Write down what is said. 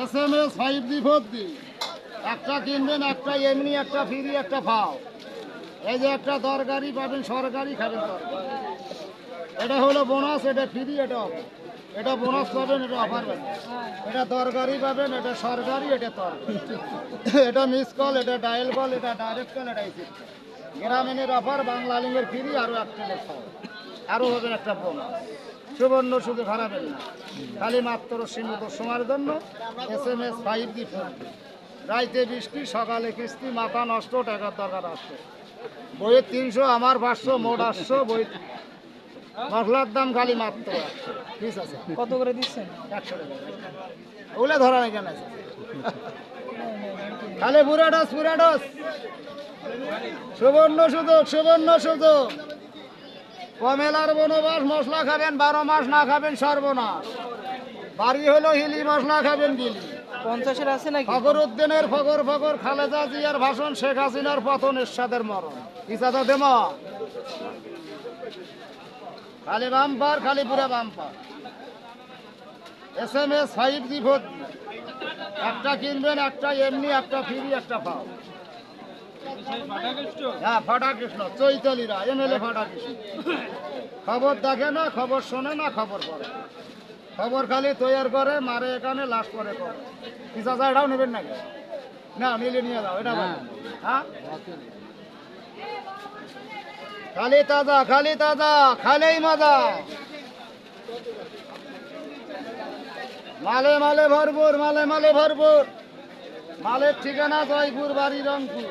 SMS 5G একটা কিনবেন, একটা এমনি, একটা ফ্রি, একটা ফাও। এই যে একটা তরকারি পাবেন, সরকারি খাবেন তরকারি। এটা হলো বোনাস, এটা ফ্রি, এটা অফার। এটা বোনাস পাবেন, এটা অফার পাবেন। এটা তরকারি পাবেন, এটা সরকারি, এটা তরকারি। এটা মিস কল, এটা ডায়াল কল, এটা ডাইরেক্ট কল, এটা ইসিপ। গ্রামীণের অফার, বাংলা লিঙ্গের ফ্রি, আরও একটা লেখা আরও হবে একটা বোনাস। সুবর্ণ শুধু খারাপের না, খালি মাত্র সীমিত সময়ের জন্য। SMS 5G রাইতে বৃষ্টি, সকালে কিস্তি, মাথা নষ্ট, টাকার দরকার আসছে। বইয়ের 300, আমার 500, মোট 800। বই মশলার দাম খালি মাত্র 100। ঠিক আছে, কত করে দিচ্ছেন? 100 টাকা। ওগুলো ধরা নাই কেন আছে? খালি পুরাডস পুরাডস। সুবর্ণ সুযোগ, সুবর্ণ সুযোগ। কমেলার বনবাস, মশলা খাবেন 12 মাস, না খাবেন সর্বনাশ। বাড়ি হলো হিলি, মশলা খাবেন গিলি। 50-এর আছে নাকি? ফখরুদ্দিনের ফখর ফখর, খালেদা জিয়ার ভাষণ, শেখ হাসিনার পতন, এরশাদের মরণ। কি চাচা দেমা? খালি বাম্পার, খালি পুরা বাম্পার। SMS 5G একটা কিনবেন, একটা এমনি, একটা ফ্রি, একটা পাও। হ্যাঁ, ফাটা কৃষ্ণ, চৈতালিরা MLA ফাটা কৃষ্ণ। খবর দেখে না, খবর শোনে না, খবর পড়ে। খবর খালি তৈরি করে, মারে এখানে, লাশ করে করে। কি চাচা এটাও নেবেন নাকি? না, নিলে নিয়ে যাও, এটা বলো। হ্যাঁ, খালি তাজা, খালি তাজা, খালেই মজা। মালে মালে ভরপুর, মালে মালে ভরপুর। মালের ঠিকানা জয়পুর, বাড়ি রংপুর।